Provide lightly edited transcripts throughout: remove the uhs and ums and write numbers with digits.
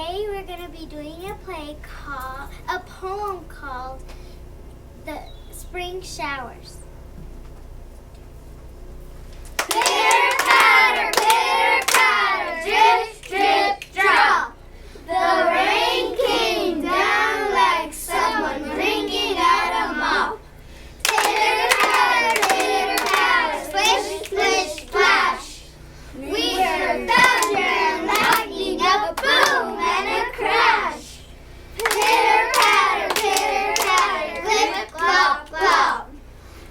Today we're going to be doing a poem called The Spring Showers. Pitter patter, drip, drip, drop. The rain came down like someone drinking out a mop. Pitter patter, splish, splish, splash. We heard thunder and lightning, a boom and a crash. Pitter patter, clip, clop, clop.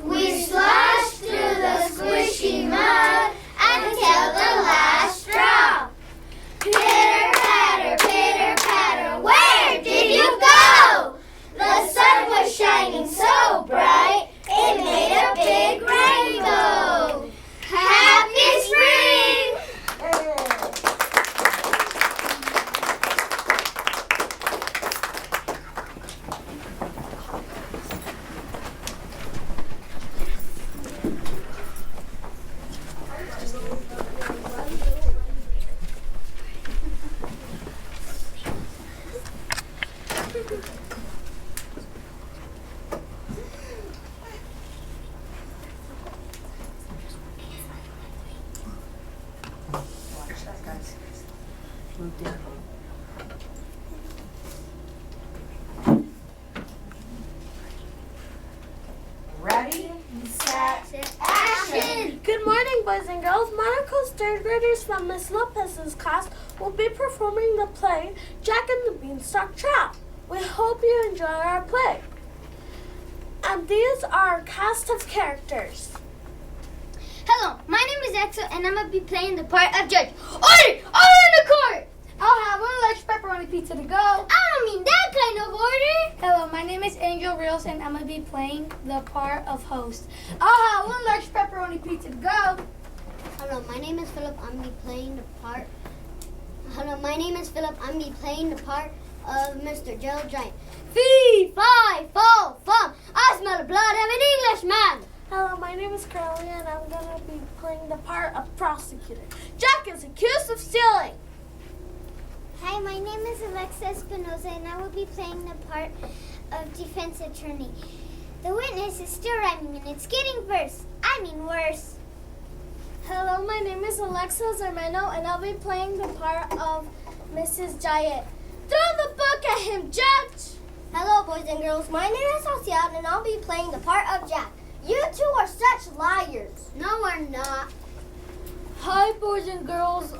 We sloshed through the squishy mud until the last drop. Pitter patter, where did you go? The sun was shining so bright, it made a big rainbow. Happy spring! Ready, set, action! Good morning, boys and girls. Monaco's third graders from Miss Lopez's class will be performing the play Jack and the Beanstalk Trap. We hope you enjoy our play. And these are our cast of characters. Hello, my name is Axel and I'm going to be playing the part of Judge. Order! Order in the court! I'll have one large pepperoni pizza to go. I don't mean that kind of order. Hello, my name is Angel Reels and I'm going to be playing the part of host. I'll have one large pepperoni pizza to go. Hello, my name is Philip. I'm going to be playing the part. Hello, my name is Philip. I'm going to be playing the part of Mr. Jello Giant. Fee, fi, fo, fum. I smell the blood of an Englishman. Hello, my name is Curly and I'm going to be playing the part of prosecutor. Jack is accused of stealing. Hi, my name is Alexa Espinosa and I will be playing the part of defense attorney. The witness is still rhyming and it's getting worse. Hello, my name is Alexa Zermeno and I'll be playing the part of Mrs. Giant. Throw the book at him, Judge! Hello, boys and girls. My name is Halcyon and I'll be playing the part of Jack. You two are such liars. No, we're not. Hi, boys and girls.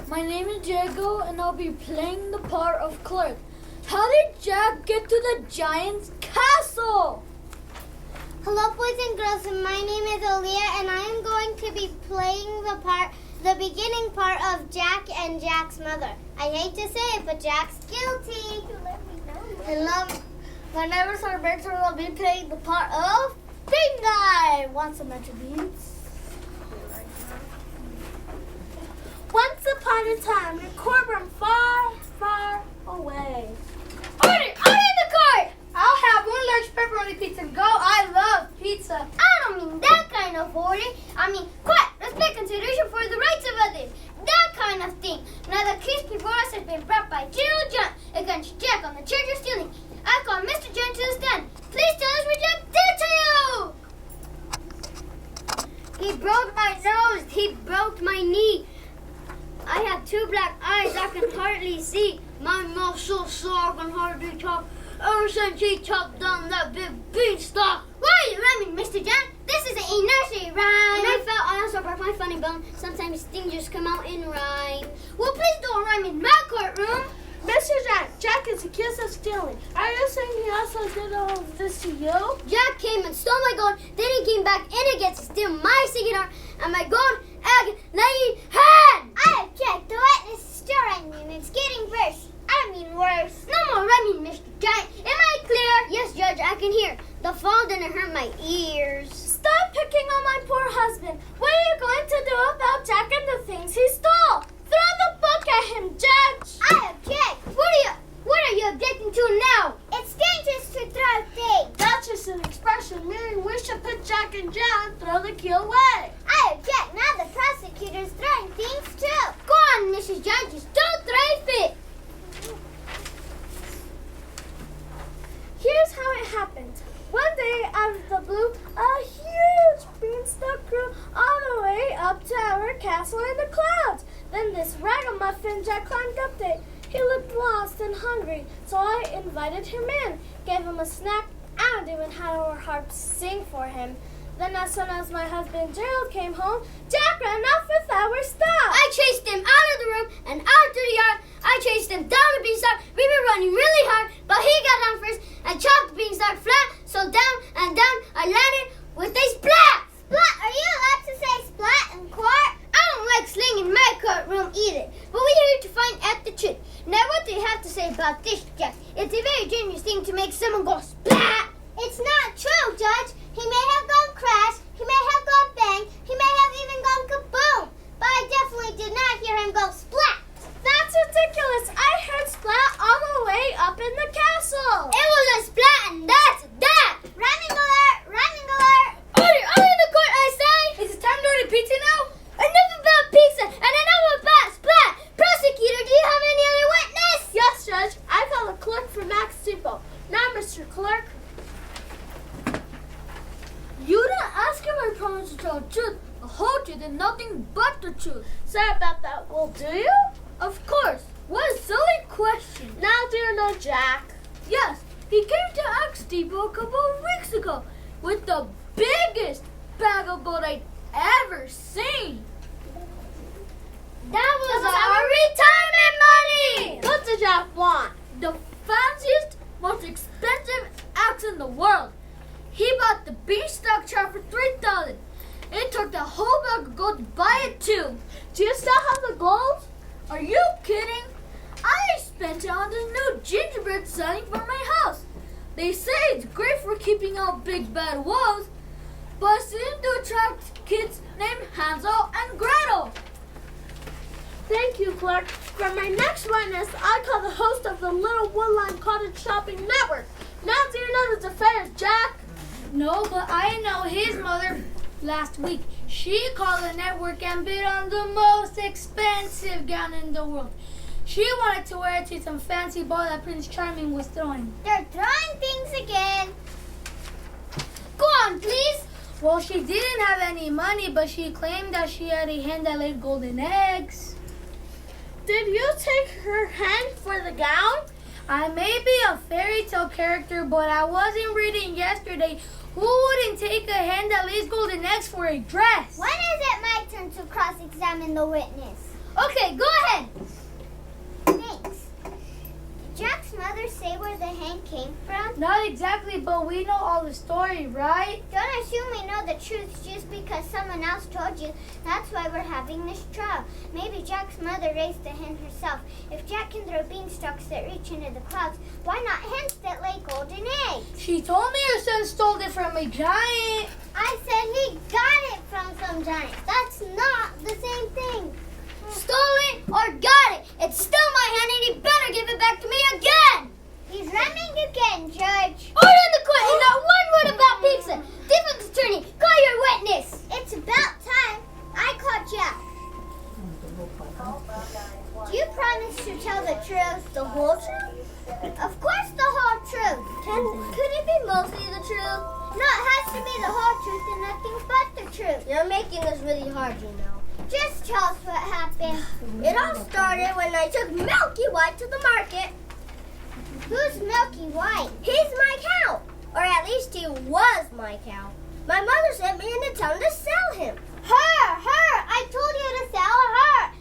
My name is Diego and I'll be playing the part of clerk. How did Jack get to the giant's castle? Hello, boys and girls. My name is Aaliyah, and I am going to be playing the beginning part of Jack and Jack's mother. I hate to say it, but Jack's guilty. Hello, my name is Roberto and I'll be playing the part of Pink Guy. Want some extra beans? Once upon a time, in a courtroom far, far away. Order in the court! I'll have one large pepperoni pizza to go. I love pizza. I don't mean that kind of order. I mean quiet, respect, consideration for the rights of others. That kind of thing. Now the case before us has been brought by General John against Jack on the charge of stealing. I call Mr. John to the stand. Please tell us what Jack did to you. He broke my nose. He broke my knee. I have two black eyes I can hardly see. My mouth so sore I can hardly talk. Ever since he chopped down that big beanstalk. Why are you rhyming, Mr. John? This is a nursery rhyme. When I fell, I also broke my funny bone. Sometimes things just come out in rhyme. Well, please don't rhyme in my courtroom. Mr. Jack is accused of stealing. Are you saying he also did all of this to you? Jack came and stole my gold. Then he came back in again to steal my cigar and my gold agony hand. I object. The witness is still rhyming. It's getting worse. Worse. No more rhyming, Mr. Giant. Am I clear? Yes, Judge, I can hear. The fall didn't hurt my ears. Stop picking on my poor husband. What are you going to do about Jack and the things he stole? Throw the book at him, Judge. I object. What are you objecting to now? It's dangerous to throw things. That's just an expression meaning we should put Jack in jail and throw the key away. I object. Now the prosecutor's throwing things too. Go on, Mrs. Judge. Just don't throw a fit. He looked lost and hungry, so I invited him in, gave him a snack, and even had our harp sing for him. Then as soon as my husband Gerald came home, Jack ran off with our stuff. I chased him out of the room and out to the yard. I chased him down the beanstalk. We were running really hard, but he got down first and chopped the beanstalk flat. So down and down I landed with a splat. Splat? Are you allowed to say splat in court? I don't like slang in my courtroom either, but we're here to find out the truth. Now what do you have to say about this, Jack? It's a very dangerous thing to make someone go splat. It's not true, Judge. He may have gone crash, he may have gone bang, he may have even gone kaboom, but I definitely did not hear him go splat. That's ridiculous. I heard splat all the way up in the castle. It was a splat and that's that. Rhyming alert! Rhyming alert! Order in the court, I say. Is it time to order pizza now? Enough about pizza and enough about splat. Prosecutor, do you have any other witness? Yes, Judge. I call the clerk for Max Depot. Now, Mr. Clerk. You didn't ask him I promised to tell the truth. I whole truth and nothing but the truth. Sorry about that. Well, do you? Of course. What a silly question. Now do you know Jack? Yes, he came to Axe Depot a couple of weeks ago with the biggest bag of gold I'd ever seen. That was our retirement money. What did Jack want? The fanciest, most expensive axe in the world. He bought the Beanstalk trap for $3,000. It took the whole bag of gold to buy it too. Do you still have the gold? Are you kidding? I spent it on this new gingerbread selling for my house. They say it's great for keeping out big bad wolves, but it seems to attract kids named Hansel and Gretel. Thank you, Clerk. For my next witness, I call the host of the Little One-Line Cottage Shopping Network. Now do you know this affair, Jack? No, but I know his mother last week. She called the network and bid on the most expensive gown in the world. She wanted to wear it to some fancy ball that Prince Charming was throwing. They're throwing things again. Go on, please. Well, she didn't have any money, but she claimed that she had a hen that laid golden eggs. Did you take her hen for the gown? I may be a fairy tale character, but I wasn't reading yesterday. Who wouldn't take a hen that lays golden eggs for a dress? When is it my turn to cross-examine the witness? Okay, go ahead. Thanks. Did Jack's mother say where the hen came from? Not exactly, but we know all the story, right? Don't assume we know the truth just because someone else told you. That's why we're having this trial. Maybe Jack's mother raised the hen herself. If Jack can throw beanstalks that reach into the clouds, why not hens that lay golden eggs? She told me her son stole it from a giant. I said he got it from some giant. That's not the same thing. Stole it or got it. It's still my hand and he better give it back to me again. He's running again, Judge. Order in the court and not one word about pizza. Defense attorney, call your witness. It's about time I caught Jack. Do you promise to tell the truth? The whole truth? Of course the whole truth. Could it be mostly the truth? No, it has to be the whole truth and nothing but the truth. You're making this really hard, you know. Just tell us what happened. It all started when I took Milky White to the market. Who's Milky White? He's my cow. Or at least he was my cow. My mother sent me into town to sell him. Her! I told you to sell her.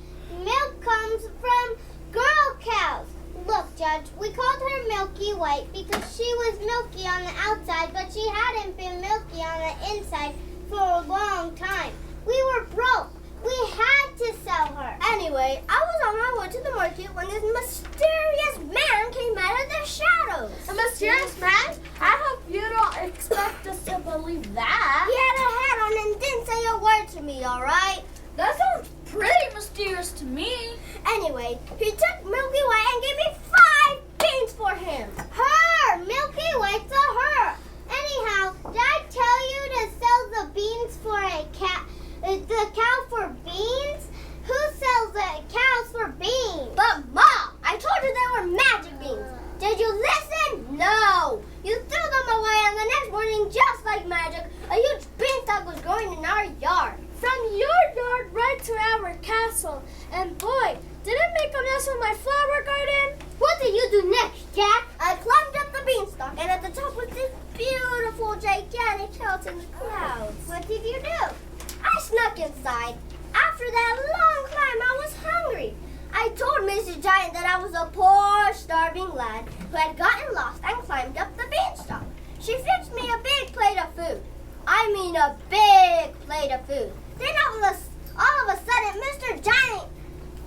Milk comes from girl cows. Look, Judge, we called her Milky White because she was milky on the outside, but she hadn't been milky on the inside for a long time. We were broke. We had to sell her. Anyway, I was on my way to the market when this mysterious man came out of the shadows. A mysterious man? I hope you don't expect us to believe that. He had a hat on and didn't say a word to me, all right? That sounds pretty mysterious to me. Anyway, he took Milky White and gave me 5 beans for him. Her! Milky White's a her. Anyhow, did I tell you to sell the beans for a cat? The cow for beans? Who sells the cows for beans? But Ma, I told her Jack. I climbed up the beanstalk, and at the top was this beautiful, gigantic house in the clouds. What did you do? I snuck inside. After that long climb, I was hungry. I told Mrs. Giant that I was a poor, starving lad who had gotten lost and climbed up the beanstalk. She fixed me a big plate of food. I mean a big plate of food. Then all of a sudden, Mr. Giant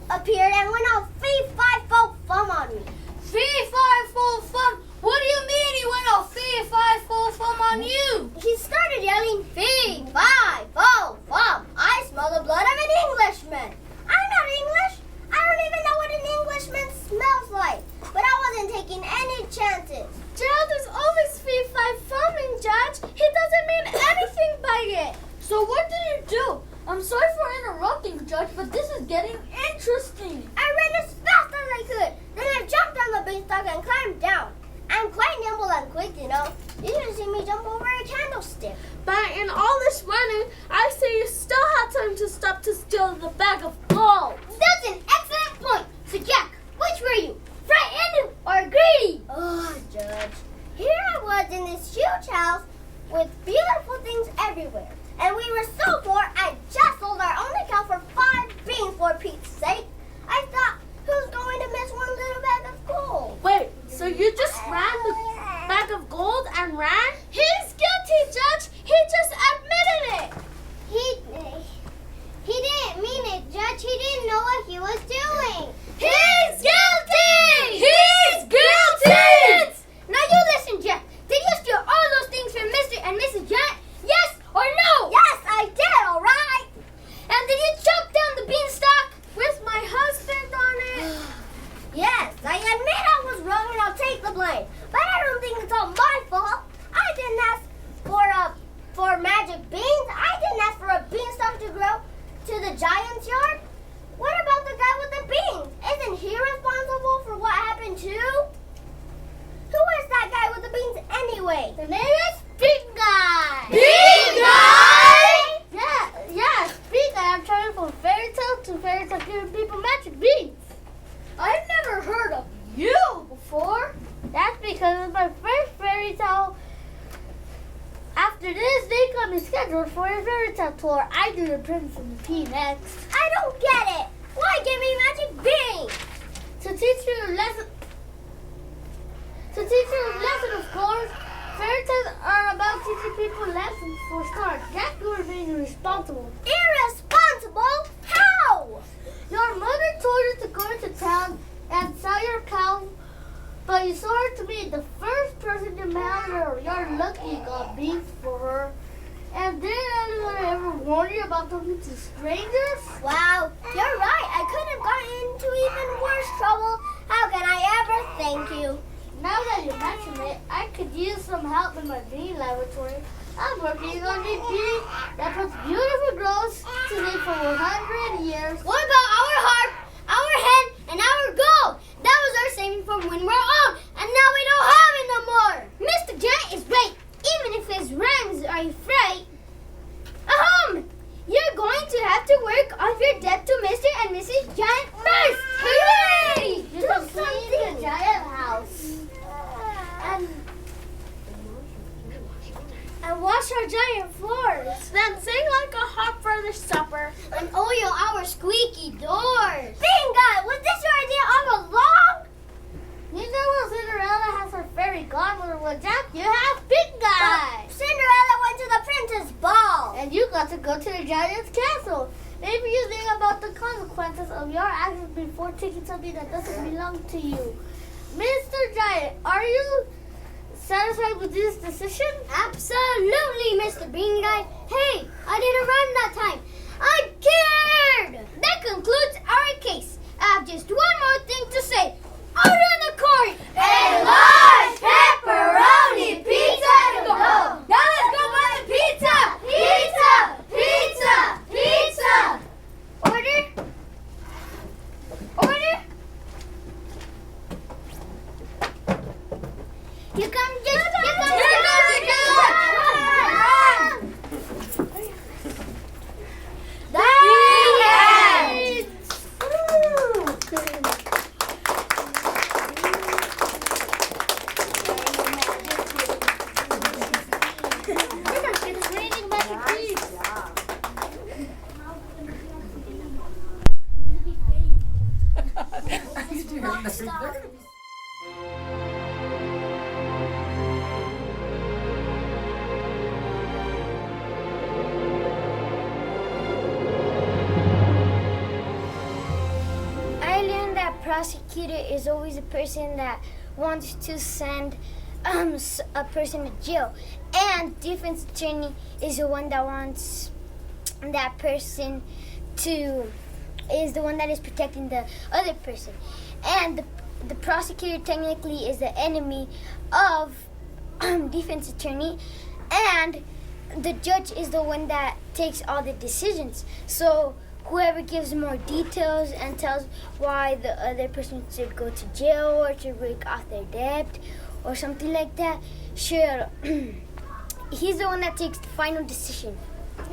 appeared and went all fee-fi-fo-fum on me. Fee-fi-fo-fum? What do you mean he went all fee-fi-fo-fum on you? He started yelling, fee-fi-fo-fum. I smell the blood of an Englishman. I'm not English. I don't even know what an Englishman smells like. But I wasn't taking any chances. Gerald is always fee-fi-fumming, Judge. He doesn't mean anything by it. So what did you do? I'm sorry for interrupting, Judge, but this is getting interesting. I ran as fast as I could. Then I jumped on the beanstalk and climbed down. I'm quite nimble and quick, you know. You should see me jump over a candlestick. But in all this running, I say you still had time to stop to steal the bag of gold. That's an excellent point. So, Jack, which were you? Frightened or greedy? Oh, Judge. Here I was in this huge house with beautiful things everywhere. And we were so poor, I just sold our only cow for 5 beans for Pete's sake. I thought, who's going to miss one little bag of gold? Wait, so you just ran the bag of gold and ran? He's guilty, Judge. He just admitted it. He didn't mean it, Judge. He didn't know what he was doing. He's guilty! He's guilty! Now you listen, Jack. Did you steal all those things from Mr. and Mrs. Giant? Yes or no? Yes, I did, all right. And did you choke down the beanstalk? With my husband on it. Yes, I admit I was wrong and I'll take the blame. But I don't think it's all my fault. I didn't ask for magic beans. I didn't ask for a beanstalk to grow to the giant's yard. What about the guy with the beans? Isn't he responsible for what happened too? Who is that guy with the beans anyway? The name is Big Guy. Big Guy? Yes, Big Guy. I'm trying from fairy tale to fairy tale giving people magic beans. I've never heard of you before. That's because it's my first fairy tale. After this, they come and scheduled for a fairy tale tour. I do the Prince and the Pea next. I don't get it. Why give me magic beans? To teach you a lesson. Of course. Fairy tales are about teaching people lessons for start. Jack, you are being irresponsible. Irresponsible? How? Your mother told you to go into town and sell your cow, but you saw her to be the first person you met her. You're lucky you got beans for her. And did anyone ever warn you about talking to strangers? Wow, you're right. I could have gotten into even worse trouble. How can I ever thank you? Now that you mention it, I could use some help in my bee laboratory. I'm working on a bee that puts beautiful growths to live for 100 years. What about our harp, our hen, and our gold? That was our saving from when we're old, and now we don't have it no more. Mr. Giant is right, even if his rhymes are afraid. You're going to have to work off your debt to Mr. and Mrs. Giant first. Hooray! You can clean the giant house. And wash our giant floors. Then sing like a harp for the supper. And oil our squeaky doors. Bingo! Was this your idea all along? You know how Cinderella has her fairy godmother. Well, Jack, you have Big Guy. Cinderella went to the princess' ball. And you got to go to the giant's castle. Maybe you think about the consequences of your actions before taking something that doesn't belong to you. Mr. Giant, are you satisfied with this decision? Absolutely, Mr. Bean Guy. Hey, I didn't run that time. I cared. That concludes our case. I have just one more thing to say. Order in the court. A large pepperoni pizza to go. Now let's go buy the pizza. Pizza! Pizza! Pizza! Order. Order. Here comes just. Here comes I learned that prosecutor is always a person that wants to send a person to jail, and defense attorney is the one that wants that person is the one that is protecting the other person, and the prosecutor technically is the enemy of defense attorney, and the judge is the one that takes all the decisions. So whoever gives more details and tells why the other person should go to jail or to break off their debt or something like that, sure, he's the one that takes the final decision.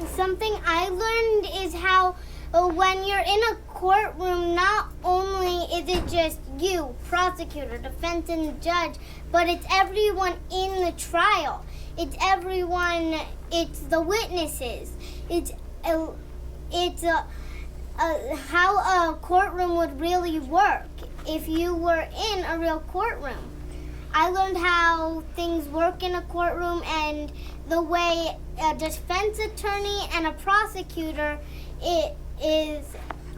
Something I learned is how when you're in a courtroom, not only is it just you, prosecutor, defense, and judge, but it's everyone in the trial. It's everyone, it's the witnesses. It's how a courtroom would really work if you were in a real courtroom. I learned how things work in a courtroom and the way a defense attorney and a prosecutor is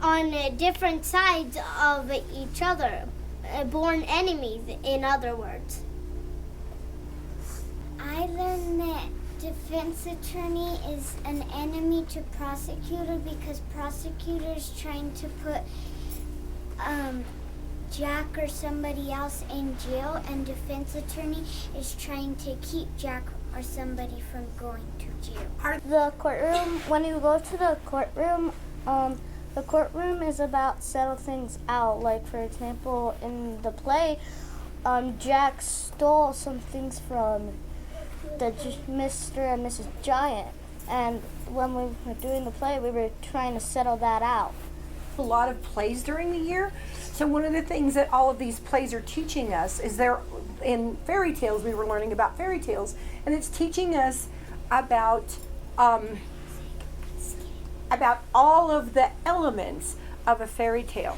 on different sides of each other, born enemies, in other words. I learned that defense attorney is an enemy to prosecutor because prosecutor is trying to put Jack or somebody else in jail, and defense attorney is trying to keep Jack or somebody from going to jail. The courtroom, when you go to the courtroom is about settle things out. Like, for example, in the play, Jack stole some things from the Mr. and Mrs. Giant, and when we were doing the play, we were trying to settle that out. A lot of plays during the year. So one of the things that all of these plays are teaching us is in fairy tales, we were learning about fairy tales, and it's teaching us about all of the elements of a fairy tale.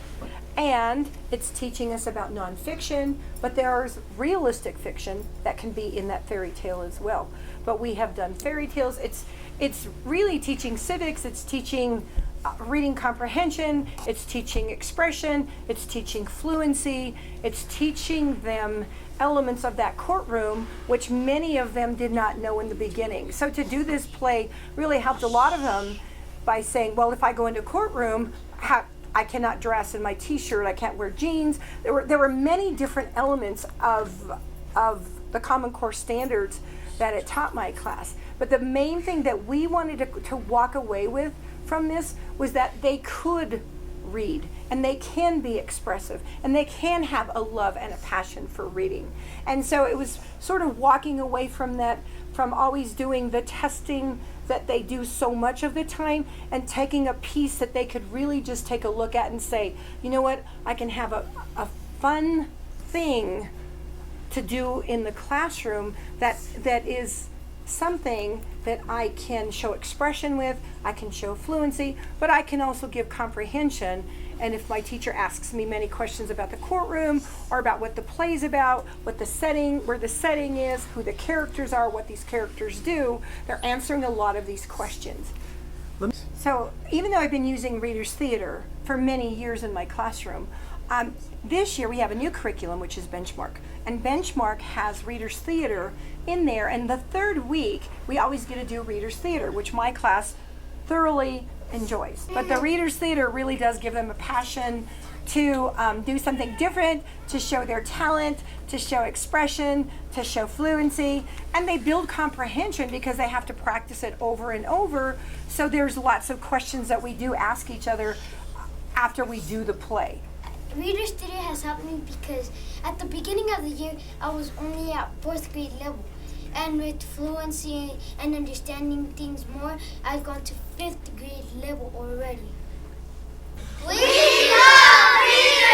And it's teaching us about nonfiction, but there's realistic fiction that can be in that fairy tale as well. But we have done fairy tales. It's really teaching civics, it's teaching reading comprehension, it's teaching expression, it's teaching fluency, it's teaching them elements of that courtroom, which many of them did not know in the beginning. So to do this play really helped a lot of them by saying, well, if I go into a courtroom, I cannot dress in my t-shirt, I can't wear jeans. There were many different elements of the Common Core standards that it taught my class. But the main thing that we wanted to walk away with from this was that they could read, and they can be expressive, and they can have a love and a passion for reading. And so it was sort of walking away from that, from always doing the testing that they do so much of the time, and taking a piece that they could really just take a look at and say, you know what, I can have a fun thing to do in the classroom that is something that I can show expression with, I can show fluency, but I can also give comprehension. And if my teacher asks me many questions about the courtroom or about what the play's about, what the setting, where the setting is, who the characters are, what these characters do, they're answering a lot of these questions. So even though I've been using Reader's Theater for many years in my classroom, this year we have a new curriculum, which is Benchmark. And Benchmark has Reader's Theater in there, and the third week we always get to do Reader's Theater, which my class thoroughly enjoys. But the Reader's Theater really does give them a passion to do something different, to show their talent, to show expression, to show fluency, and they build comprehension because they have to practice it over and over. So there's lots of questions that we do ask each other after we do the play. Reader's Theater has helped me because at the beginning of the year, I was only at 4th grade level. And with fluency and understanding things more, I've gone to 5th grade level already. We love Reader's